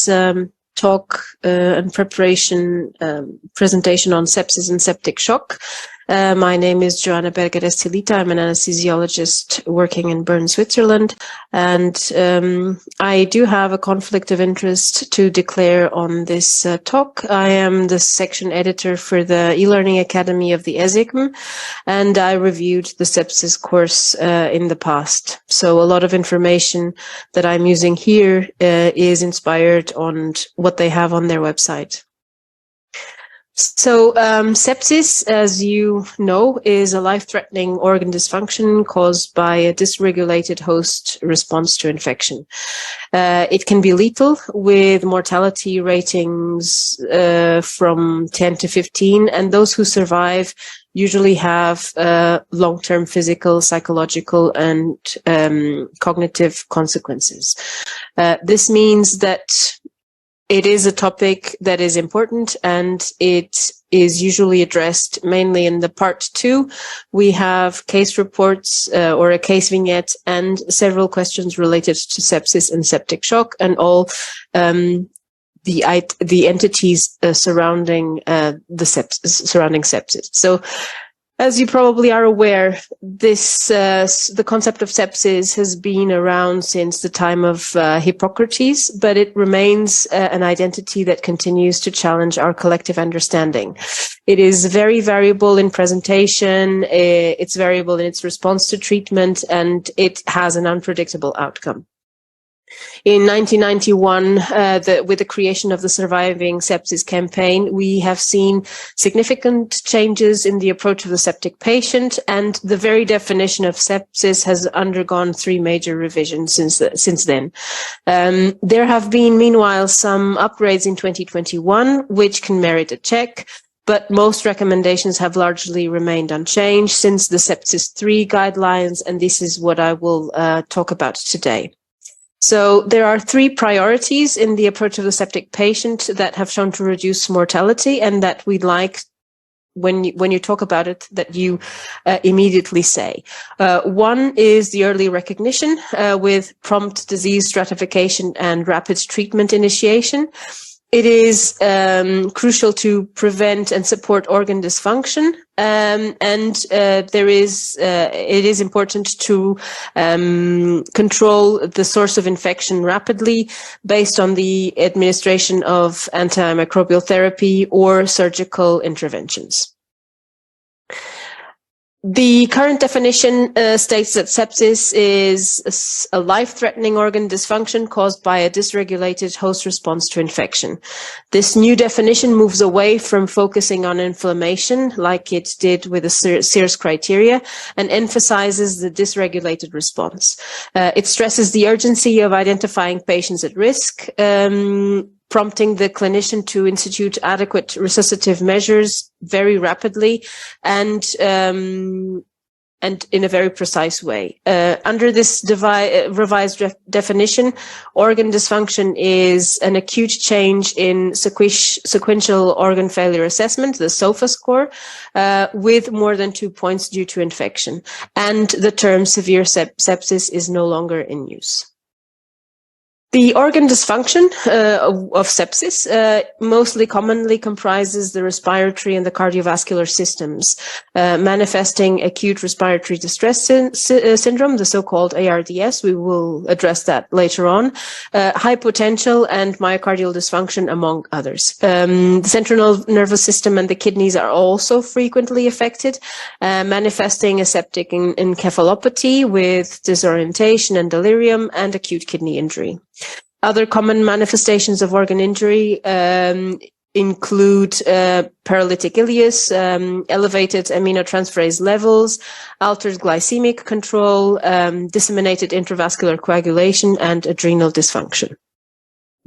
this talk and presentation on sepsis and septic shock. My name is Joanna Berger-Estilita. I'm an anesthesiologist working in Bern, Switzerland, and I do have a conflict of interest to declare on this talk. I am the section editor for the e-learning academy of the ESICM, and I reviewed the sepsis course in the past. So a lot of information that I'm using here is inspired on what they have on their website. So sepsis, as you know, is a life-threatening organ dysfunction caused by a dysregulated host response to infection. It can be lethal with mortality ratings from 10 to 15, and those who survive usually have long-term physical, psychological, and cognitive consequences. This means that it is a topic that is important, and it is usually addressed mainly in the part 2. We have case reports or a case vignette and several questions related to sepsis and septic shock, and all the entities surrounding sepsis. So, as you probably are aware, the concept of sepsis has been around since the time of Hippocrates, but it remains an identity that continues to challenge our collective understanding. It is very variable in presentation, it's variable in its response to treatment, and it has an unpredictable outcome. In 1991, with the creation of the Surviving Sepsis campaign, we have seen significant changes in the approach of the septic patient, and the very definition of sepsis has undergone 3 major revisions since then. There have been, meanwhile, some upgrades in 2021, which can merit a check, but most recommendations have largely remained unchanged since the Sepsis 3 guidelines, and this is what I will talk about today. So there are 3 priorities in the approach of the septic patient that have shown to reduce mortality, and that we'd like, when you talk about it, that you immediately say. One is the early recognition with prompt disease stratification and rapid treatment initiation. It is crucial to prevent and support organ dysfunction, and it is important to control the source of infection rapidly based on the administration of antimicrobial therapy or surgical interventions. The current definition states that sepsis is a life-threatening organ dysfunction caused by a dysregulated host response to infection. This new definition moves away from focusing on inflammation, like it did with the Sears criteria, and emphasizes the dysregulated response. It stresses the urgency of identifying patients at risk, prompting the clinician to institute adequate resuscitative measures very rapidly and in a very precise way. Under this revised definition, organ dysfunction is an acute change in sequential organ failure assessment, the SOFA score, with more than 2 points due to infection. And the term severe sepsis is no longer in use. The organ dysfunction of sepsis mostly commonly comprises the respiratory and the cardiovascular systems, manifesting acute respiratory distress syndrome, the so-called ARDS. We will address that later on. High potential and myocardial dysfunction, among others. The central nervous system and the kidneys are also frequently affected, manifesting a septic encephalopathy with disorientation and delirium and acute kidney injury. Other common manifestations of organ injury include paralytic ileus, elevated aminotransferase levels, altered glycemic control, disseminated intravascular coagulation, and adrenal dysfunction.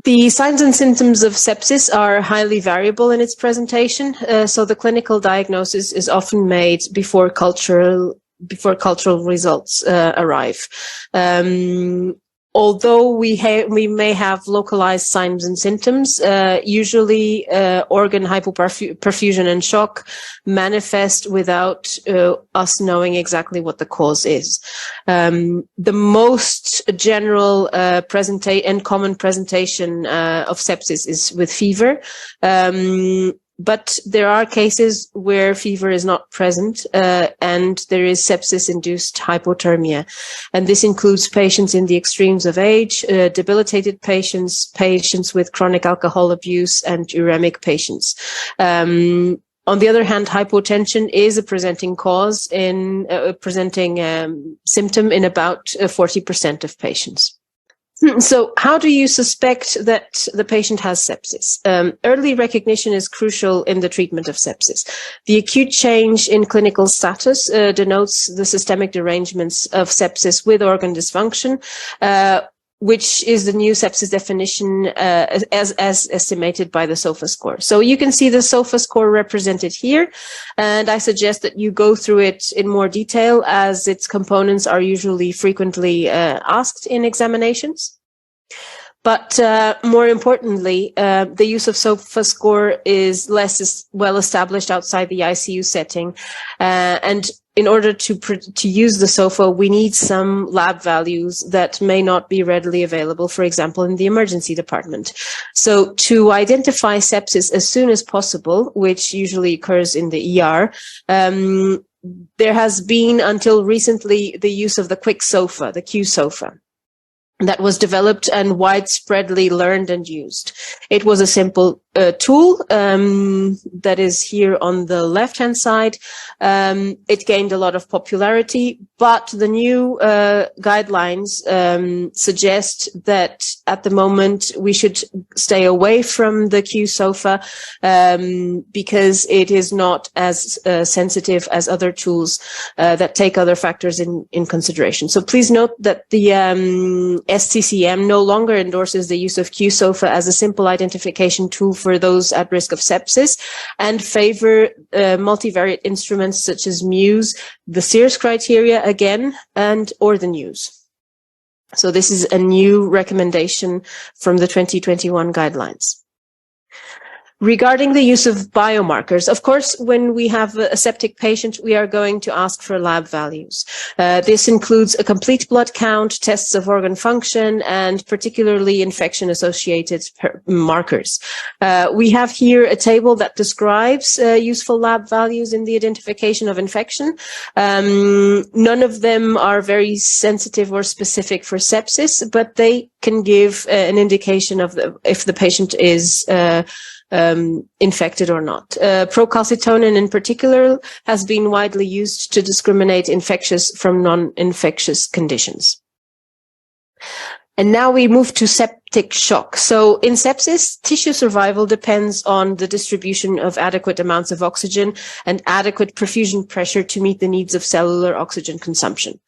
The signs and symptoms of sepsis are highly variable in its presentation, so the clinical diagnosis is often made before cultural results arrive. although we may have localized signs and symptoms, usually organ hypoperfusion and shock manifest without us knowing exactly what the cause is. The most general and common presentation of sepsis is with fever. But there are cases where fever is not present, and there is sepsis-induced hypothermia. And this includes patients in the extremes of age, debilitated patients, patients with chronic alcohol abuse, and uremic patients. On the other hand, hypotension is a presenting cause in presenting symptom in about 40% of patients. So how do you suspect that the patient has sepsis? Early recognition is crucial in the treatment of sepsis. The acute change in clinical status denotes the systemic derangements of sepsis with organ dysfunction, which is the new sepsis definition as estimated by the SOFA score. So you can see the SOFA score represented here, and I suggest that you go through it in more detail as its components are usually frequently asked in examinations. But more importantly, the use of SOFA score is less well established outside the ICU setting, and in order to use the SOFA, we need some lab values that may not be readily available, for example, in the emergency department. So to identify sepsis as soon as possible, which usually occurs in the ER, there has been until recently the use of the quick SOFA, the Q SOFA, that was developed and widespreadly learned and used. It was a simple tool that is here on the left-hand side. It gained a lot of popularity, but the new guidelines suggest that at the moment we should stay away from the Q SOFA because it is not as sensitive as other tools that take other factors in consideration. So please note that the STCM no longer endorses the use of Q SOFA as a simple identification tool for those at risk of sepsis, and favor multivariate instruments such as Muse, the Sears criteria again, or the NEWS. So this is a new recommendation from the 2021 guidelines. Regarding the use of biomarkers, of course, when we have a septic patient, we are going to ask for lab values. This includes a complete blood count, tests of organ function, and particularly infection-associated markers. We have here a table that describes useful lab values in the identification of infection. None of them are very sensitive or specific for sepsis, but they can give an indication of if the patient is infected or not. Procalcitonin in particular has been widely used to discriminate infectious from non-infectious conditions. And now we move to septic shock. So in sepsis, tissue survival depends on the distribution of adequate amounts of oxygen and adequate perfusion pressure to meet the needs of cellular oxygen consumption.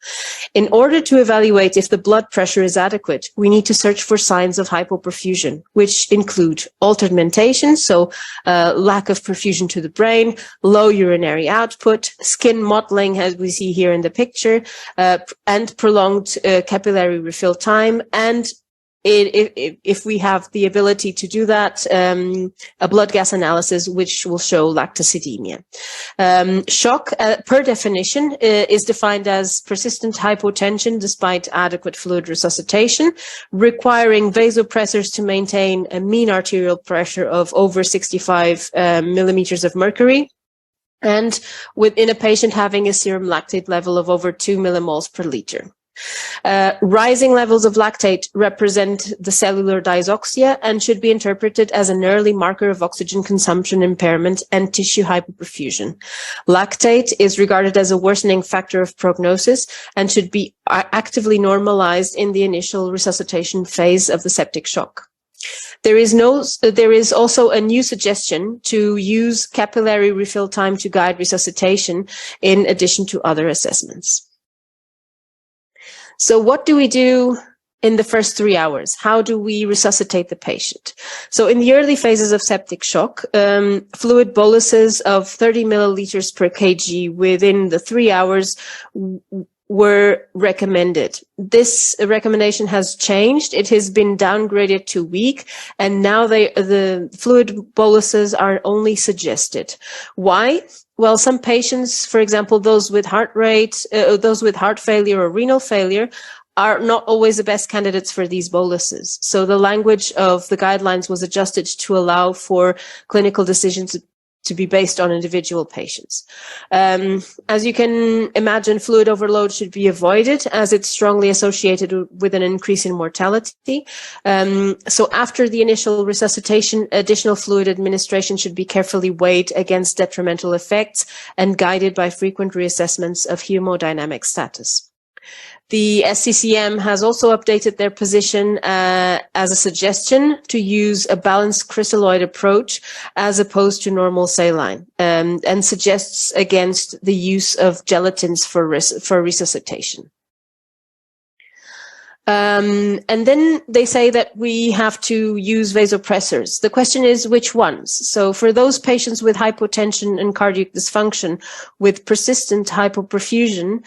In order to evaluate if the blood pressure is adequate, we need to search for signs of hypoperfusion, which include altered mentation, so lack of perfusion to the brain, low urinary output, skin mottling, as we see here in the picture, and prolonged capillary refill time. And if we have the ability to do that, a blood gas analysis, which will show lactocidemia. Shock, per definition, is defined as persistent hypotension despite adequate fluid resuscitation, requiring vasopressors to maintain a mean arterial pressure of over 65 millimeters of mercury, and within a patient having a serum lactate level of over 2 millimoles per liter. Rising levels of lactate represent the cellular dysoxia and should be interpreted as an early marker of oxygen consumption impairment and tissue hypoperfusion. Lactate is regarded as a worsening factor of prognosis and should be actively normalized in the initial resuscitation phase of the septic shock. There is also a new suggestion to use capillary refill time to guide resuscitation in addition to other assessments. So what do we do in the first 3 hours? How do we resuscitate the patient? So in the early phases of septic shock, fluid boluses of 30 milliliters per kg within the 3 hours were recommended. This recommendation has changed. It has been downgraded to weak, and now the fluid boluses are only suggested. Why? Well, some patients, for example, those with heart failure or renal failure, are not always the best candidates for these boluses. So the language of the guidelines was adjusted to allow for clinical decisions to be based on individual patients. As you can imagine, fluid overload should be avoided as it's strongly associated with an increase in mortality. So after the initial resuscitation, additional fluid administration should be carefully weighed against detrimental effects and guided by frequent reassessments of hemodynamic status. The SCCM has also updated their position as a suggestion to use a balanced crystalloid approach as opposed to normal saline, and suggests against the use of gelatins for resuscitation. And then they say that we have to use vasopressors. The question is which ones? So for those patients with hypotension and cardiac dysfunction with persistent hypoperfusion,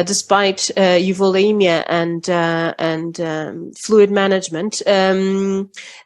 despite euvolemia and fluid management,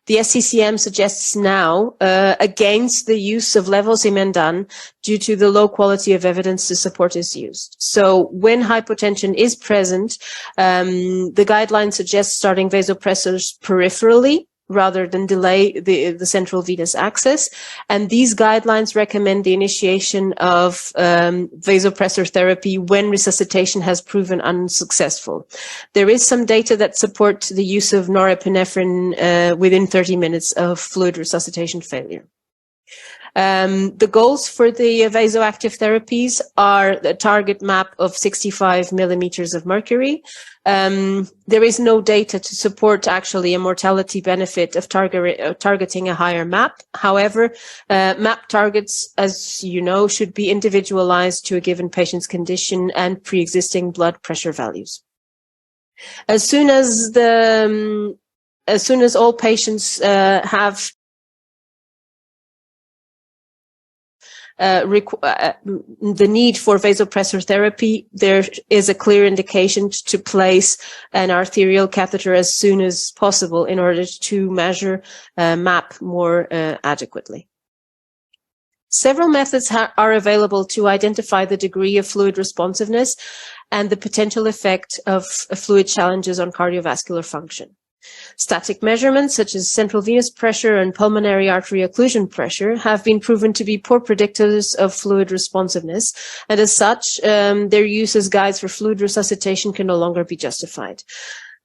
the SCCM suggests now against the use of levosimendan due to the low quality of evidence to support its use. So when hypotension is present, the guidelines suggest starting vasopressors peripherally rather than delay the central venous access. And these guidelines recommend the initiation of vasopressor therapy when resuscitation has proven unsuccessful. There is some data that support the use of norepinephrine within 30 minutes of fluid resuscitation failure. The goals for the vasoactive therapies are the target map of 65 millimeters of mercury. There is no data to support actually a mortality benefit of targeting a higher map. However, map targets, as you know, should be individualized to a given patient's condition and pre-existing blood pressure values. As soon as all patients have the need for vasopressor therapy, there is a clear indication to place an arterial catheter as soon as possible in order to measure MAP more adequately. Several methods are available to identify the degree of fluid responsiveness and the potential effect of fluid challenges on cardiovascular function. Static measurements such as central venous pressure and pulmonary artery occlusion pressure have been proven to be poor predictors of fluid responsiveness, and as such, their use as guides for fluid resuscitation can no longer be justified.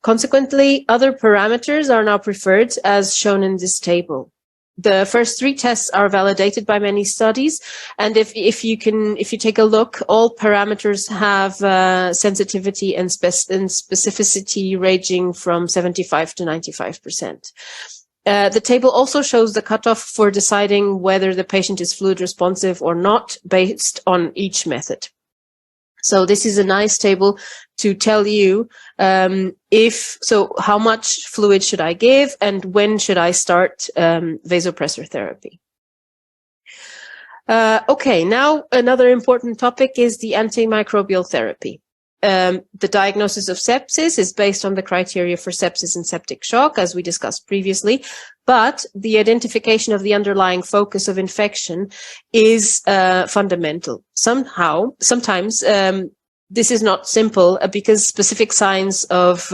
Consequently, other parameters are now preferred, as shown in this table. The first three tests are validated by many studies, and if you take a look, all parameters have sensitivity and specificity ranging from 75 to 95%. The table also shows the cutoff for deciding whether the patient is fluid responsive or not based on each method. So this is a nice table to tell you how much fluid should I give and when should I start vasopressor therapy. Okay, now another important topic is the antimicrobial therapy. The diagnosis of sepsis is based on the criteria for sepsis and septic shock, as we discussed previously, but the identification of the underlying focus of infection is fundamental. Sometimes this is not simple because specific signs of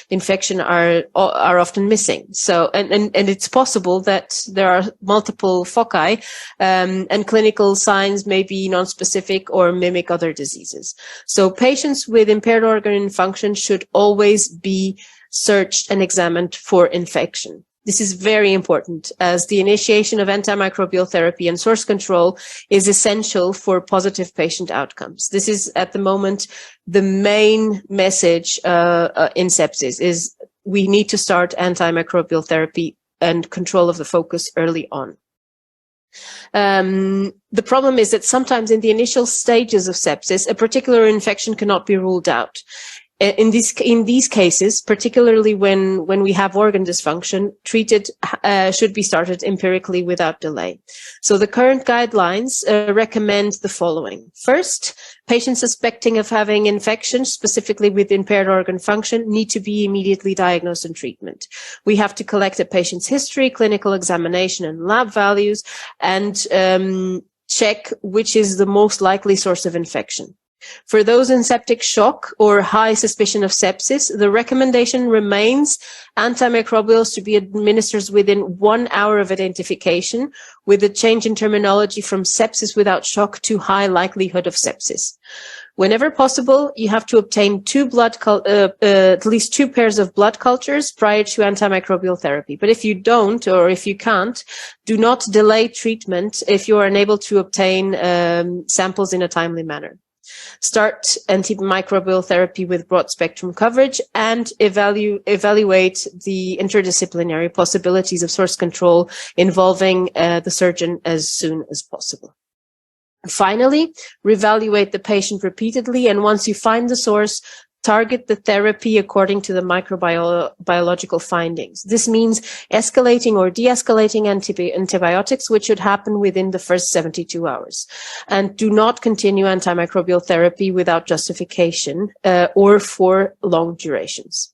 infection are often missing. So, and it's possible that there are multiple foci, and clinical signs may be non-specific or mimic other diseases. So patients with impaired organ function should always be searched and examined for infection. This is very important as the initiation of antimicrobial therapy and source control is essential for positive patient outcomes. This is at the moment the main message in sepsis is we need to start antimicrobial therapy and control of the focus early on. The problem is that sometimes in the initial stages of sepsis, a particular infection cannot be ruled out. In these cases, particularly when we have organ dysfunction, treated should be started empirically without delay. So the current guidelines recommend the following. First, patients suspecting of having infection, specifically with impaired organ function, need to be immediately diagnosed and treatment. We have to collect a patient's history, clinical examination, and lab values, and check which is the most likely source of infection. For those in septic shock or high suspicion of sepsis, the recommendation remains antimicrobials to be administered within 1 hour of identification, with a change in terminology from sepsis without shock to high likelihood of sepsis. Whenever possible, you have to obtain at least 2 pairs of blood cultures prior to antimicrobial therapy. But if you don't, or if you can't, do not delay treatment if you are unable to obtain samples in a timely manner. Start antimicrobial therapy with broad spectrum coverage and evaluate the interdisciplinary possibilities of source control involving the surgeon as soon as possible. Finally, reevaluate the patient repeatedly, and once you find the source, target the therapy according to the microbiological findings. This means escalating or de-escalating antibiotics, which should happen within the first 72 hours. And do not continue antimicrobial therapy without justification or for long durations.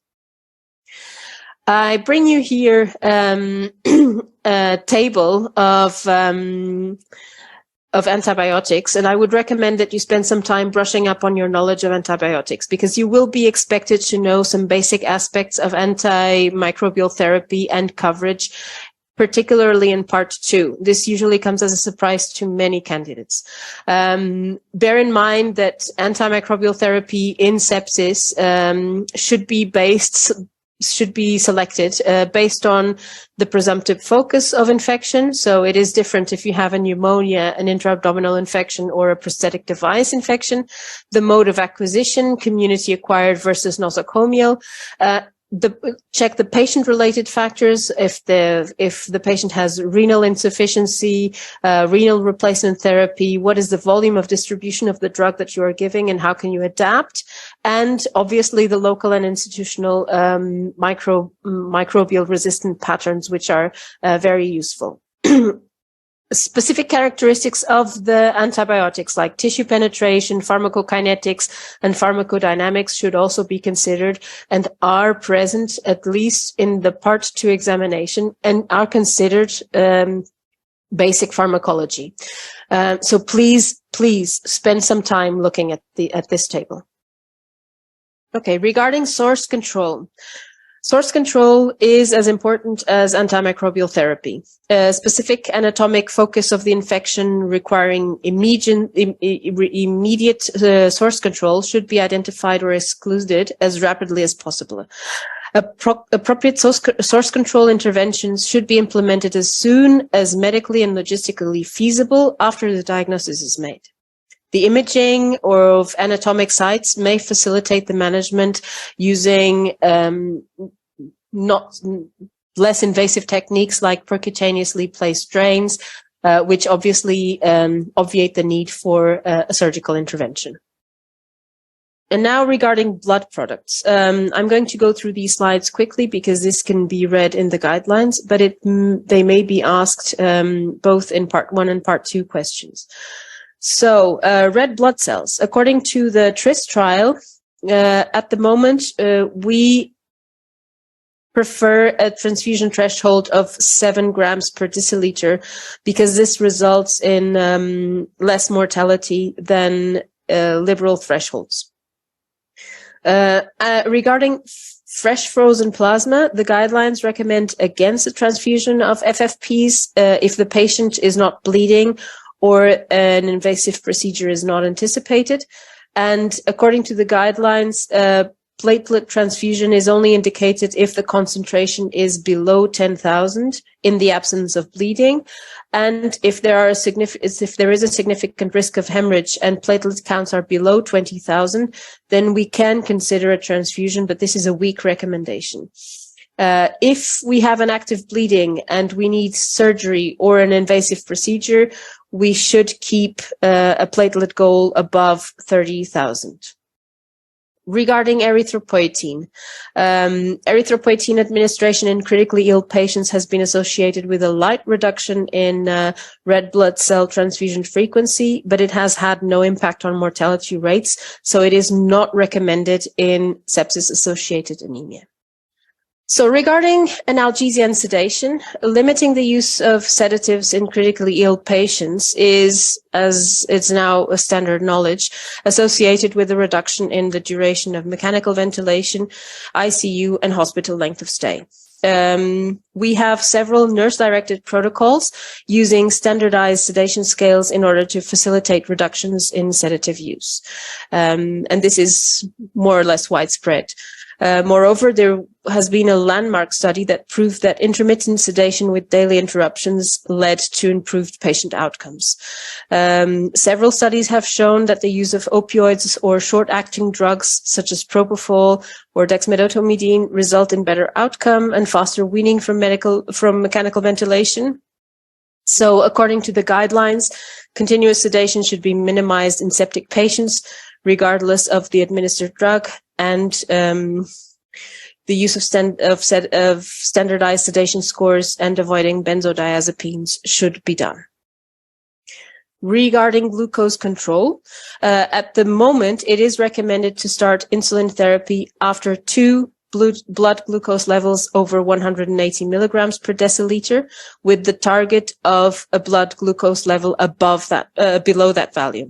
I bring you here a table of antibiotics, and I would recommend that you spend some time brushing up on your knowledge of antibiotics, because you will be expected to know some basic aspects of antimicrobial therapy and coverage, particularly in part 2. This usually comes as a surprise to many candidates. Bear in mind that antimicrobial therapy in sepsis should be selected based on the presumptive focus of infection. So it is different if you have a pneumonia, an intra-abdominal infection, or a prosthetic device infection. The mode of acquisition, community acquired versus nosocomial. Check the patient-related factors. If the patient has renal insufficiency, renal replacement therapy, what is the volume of distribution of the drug that you are giving, and how can you adapt? And obviously the local and institutional microbial resistant patterns, which are very useful. Specific characteristics of the antibiotics, like tissue penetration, pharmacokinetics, and pharmacodynamics, should also be considered and are present at least in the part 2 examination and are considered basic pharmacology. So please spend some time looking at this table. Okay, regarding source control. Source control is as important as antimicrobial therapy. A specific anatomic focus of the infection requiring immediate source control should be identified or excluded as rapidly as possible. Appropriate source control interventions should be implemented as soon as medically and logistically feasible after the diagnosis is made. The imaging of anatomic sites may facilitate the management using less invasive techniques like percutaneously placed drains, which obviously obviate the need for a surgical intervention. And now regarding blood products, I'm going to go through these slides quickly because this can be read in the guidelines, but they may be asked both in part 1 and part 2 questions. So, red blood cells. According to the TRIST trial, at the moment, we prefer a transfusion threshold of 7 grams per deciliter because this results in less mortality than liberal thresholds. Regarding fresh frozen plasma, the guidelines recommend against the transfusion of FFPs if the patient is not bleeding or an invasive procedure is not anticipated. And according to the guidelines, platelet transfusion is only indicated if the concentration is below 10,000 in the absence of bleeding, and if there is a significant risk of hemorrhage and platelet counts are below 20,000, then we can consider a transfusion, but this is a weak recommendation. If we have an active bleeding and we need surgery or an invasive procedure, we should keep a platelet goal above 30,000. Regarding erythropoietin, erythropoietin administration in critically ill patients has been associated with a light reduction in red blood cell transfusion frequency, but it has had no impact on mortality rates, so it is not recommended in sepsis-associated anemia. So regarding analgesia and sedation, limiting the use of sedatives in critically ill patients is, as it's now a standard knowledge, associated with a reduction in the duration of mechanical ventilation, ICU, and hospital length of stay. We have several nurse-directed protocols using standardized sedation scales in order to facilitate reductions in sedative use. And this is more or less widespread. Moreover, there has been a landmark study that proved that intermittent sedation with daily interruptions led to improved patient outcomes. Several studies have shown that the use of opioids or short-acting drugs such as propofol or dexmedetomidine result in better outcome and faster weaning from mechanical ventilation. So according to the guidelines, continuous sedation should be minimized in septic patients, regardless of the administered drug, and the use of standardized sedation scores and avoiding benzodiazepines should be done. Regarding glucose control, at the moment, it is recommended to start insulin therapy after 2 blood glucose levels over 180 milligrams per deciliter, with the target of a blood glucose level above that, below that value.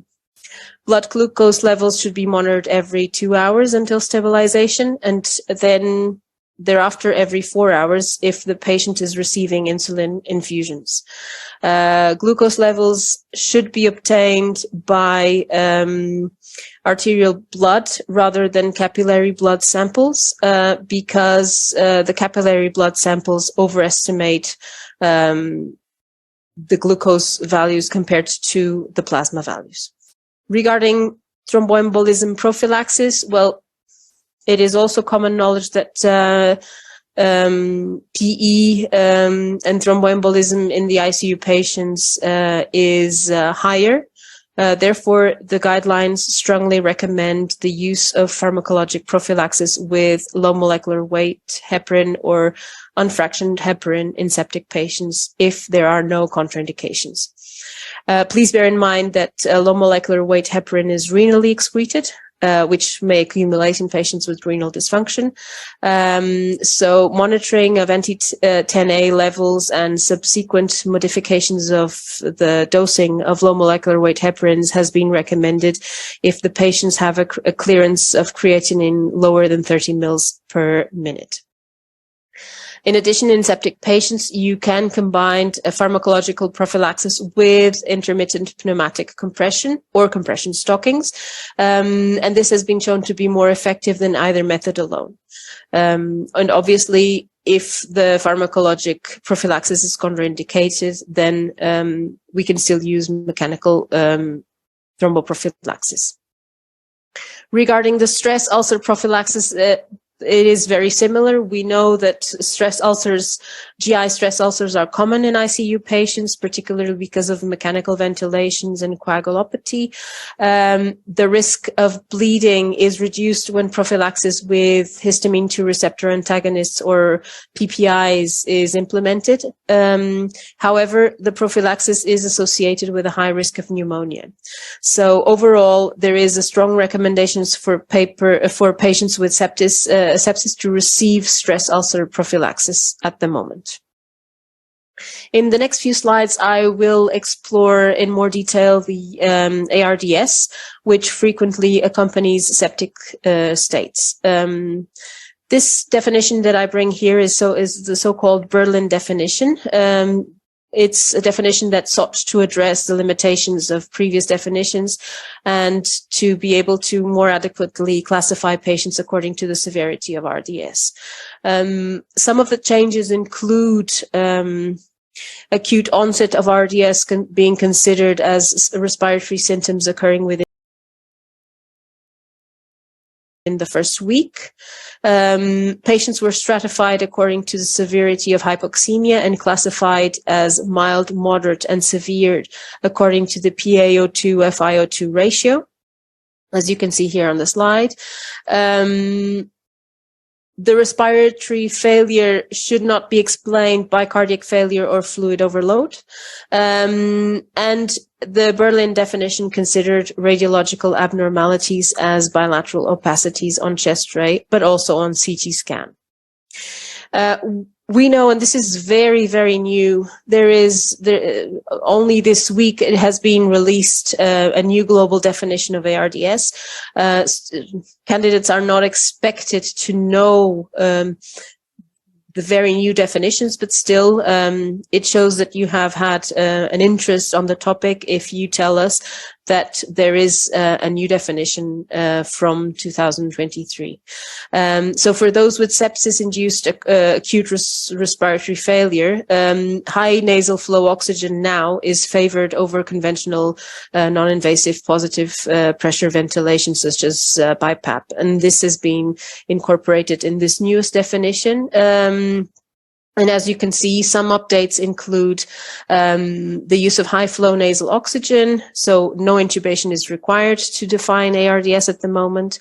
Blood glucose levels should be monitored every 2 hours until stabilization, and then thereafter every 4 hours if the patient is receiving insulin infusions. Glucose levels should be obtained by arterial blood rather than capillary blood samples, because the capillary blood samples overestimate the glucose values compared to the plasma values. Regarding thromboembolism prophylaxis, well, it is also common knowledge that PE and thromboembolism in the ICU patients is higher. Therefore, the guidelines strongly recommend the use of pharmacologic prophylaxis with low molecular weight heparin or unfractioned heparin in septic patients if there are no contraindications. Please bear in mind that low molecular weight heparin is renally excreted, which may accumulate in patients with renal dysfunction. So monitoring of anti-10A levels and subsequent modifications of the dosing of low molecular weight heparins has been recommended if the patients have a clearance of creatinine lower than 30 mils per minute. In addition, in septic patients, you can combine a pharmacological prophylaxis with intermittent pneumatic compression or compression stockings, and this has been shown to be more effective than either method alone. And obviously, if the pharmacologic prophylaxis is contraindicated, then we can still use mechanical thromboprophylaxis. Regarding the stress ulcer prophylaxis, it is very similar. We know that stress ulcers, GI stress ulcers, are common in ICU patients, particularly because of mechanical ventilations and coagulopathy. The risk of bleeding is reduced when prophylaxis with histamine 2 receptor antagonists or PPIs is implemented. However, the prophylaxis is associated with a high risk of pneumonia. So overall, there is a strong recommendations for patients with sepsis to receive stress ulcer prophylaxis at the moment. In the next few slides, I will explore in more detail the ARDS, which frequently accompanies septic states. This definition that I bring here is the so-called Berlin definition. It's a definition that sought to address the limitations of previous definitions and to be able to more adequately classify patients according to the severity of RDS. Some of the changes include acute onset of RDS being considered as respiratory symptoms occurring within the first week. Patients were stratified according to the severity of hypoxemia and classified as mild, moderate, and severe according to the PaO2 FiO2 ratio. as you can see here on the slide. The respiratory failure should not be explained by cardiac failure or fluid overload. And the Berlin definition considered radiological abnormalities as bilateral opacities on chest ray, but also on CT scan. We know, and this is very, very new, only this week it has been released a new global definition of ARDS. Candidates are not expected to know the very new definitions, but still it shows that you have had an interest on the topic if you tell us that there is a new definition from 2023. So for those with sepsis-induced acute respiratory failure, high nasal flow oxygen now is favored over conventional non-invasive positive pressure ventilation, such as BiPAP. And this has been incorporated in this newest definition. And as you can see, some updates include the use of high flow nasal oxygen. So no intubation is required to define ARDS at the moment.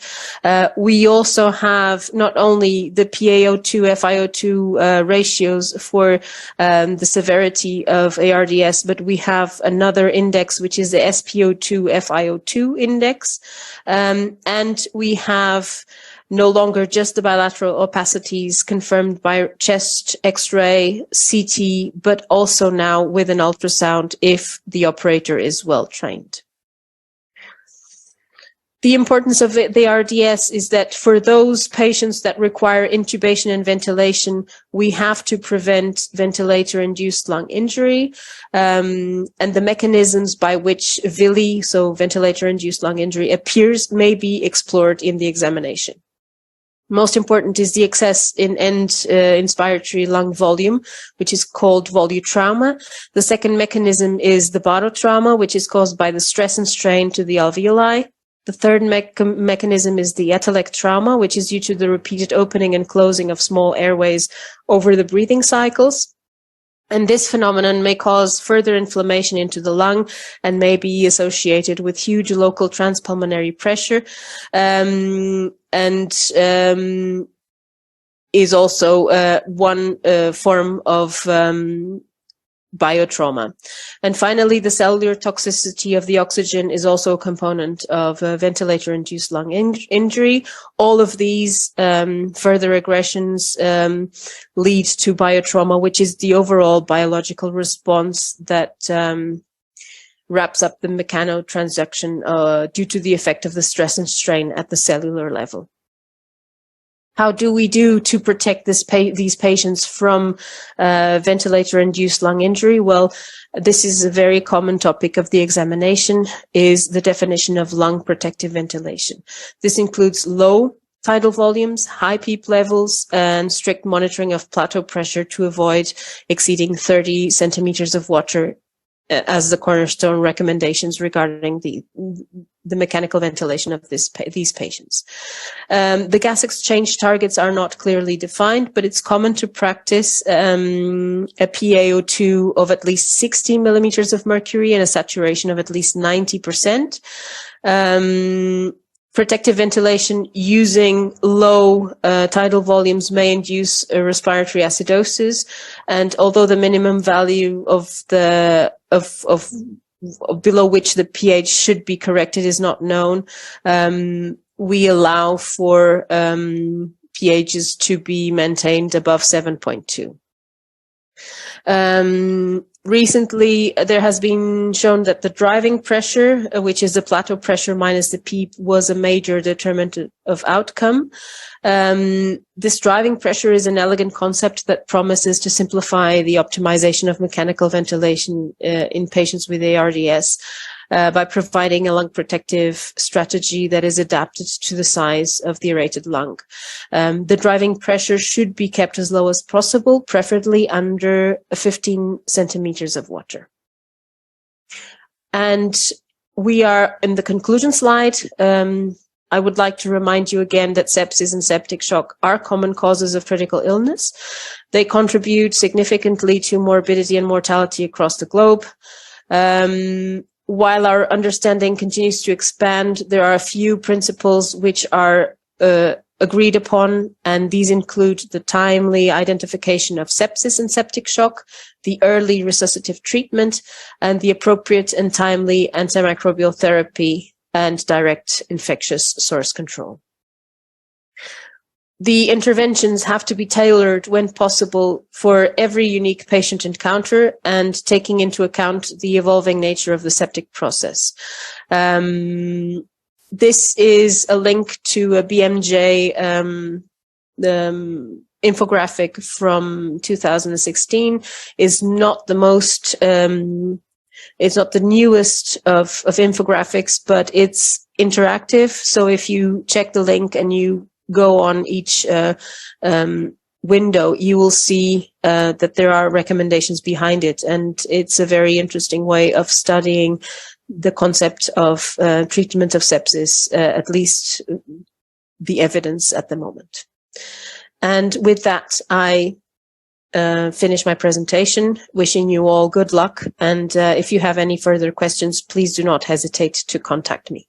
We also have not only the PaO2, FiO2 ratios for the severity of ARDS, but we have another index, which is the SpO2, FiO2 index. And we have no longer just the bilateral opacities confirmed by chest X-ray, CT, but also now with an ultrasound if the operator is well trained. The importance of the RDS is that for those patients that require intubation and ventilation, we have to prevent ventilator-induced lung injury, and the mechanisms by which VILI, so ventilator-induced lung injury, appears may be explored in the examination. Most important is the excess in end inspiratory lung volume, which is called volutrauma. The second mechanism is the barotrauma, which is caused by the stress and strain to the alveoli. The third mechanism is the atelectrauma, which is due to the repeated opening and closing of small airways over the breathing cycles. And this phenomenon may cause further inflammation into the lung and may be associated with huge local transpulmonary pressure, and is also one form of biotrauma. And finally, the cellular toxicity of the oxygen is also a component of ventilator-induced lung injury. All of these further aggressions lead to biotrauma, which is the overall biological response that wraps up the mechanotransduction due to the effect of the stress and strain at the cellular level. How do we do to protect these patients from ventilator-induced lung injury? Well, this is a very common topic of the examination, is the definition of lung protective ventilation. This includes low tidal volumes, high PEEP levels, and strict monitoring of plateau pressure to avoid exceeding 30 centimeters of water as the cornerstone recommendations regarding the mechanical ventilation of these patients. The gas exchange targets are not clearly defined, but it's common to practice a PaO2 of at least 60 millimeters of mercury and a saturation of at least 90%. Protective ventilation using low tidal volumes may induce respiratory acidosis, and although the minimum value of below which the pH should be corrected is not known, we allow for pHs to be maintained above 7.2. Recently, there has been shown that the driving pressure, which is the plateau pressure minus the PEEP, was a major determinant of outcome. This driving pressure is an elegant concept that promises to simplify the optimization of mechanical ventilation in patients with ARDS by providing a lung protective strategy that is adapted to the size of the aerated lung. The driving pressure should be kept as low as possible, preferably under 15 centimeters of water. And we are in the conclusion slide. I would like to remind you again that sepsis and septic shock are common causes of critical illness. They contribute significantly to morbidity and mortality across the globe. while our understanding continues to expand, there are a few principles which are agreed upon, and these include the timely identification of sepsis and septic shock, the early resuscitative treatment, and the appropriate and timely antimicrobial therapy and direct infectious source control. The interventions have to be tailored when possible for every unique patient encounter and taking into account the evolving nature of the septic process. This is a link to a BMJ infographic from 2016. Is not the most, it's not the newest of infographics, but it's interactive. So if you check the link and you go on each window, you will see that there are recommendations behind it. And it's a very interesting way of studying the concept of treatment of sepsis, at least the evidence at the moment. And with that, I finish my presentation, wishing you all good luck. And if you have any further questions, please do not hesitate to contact me.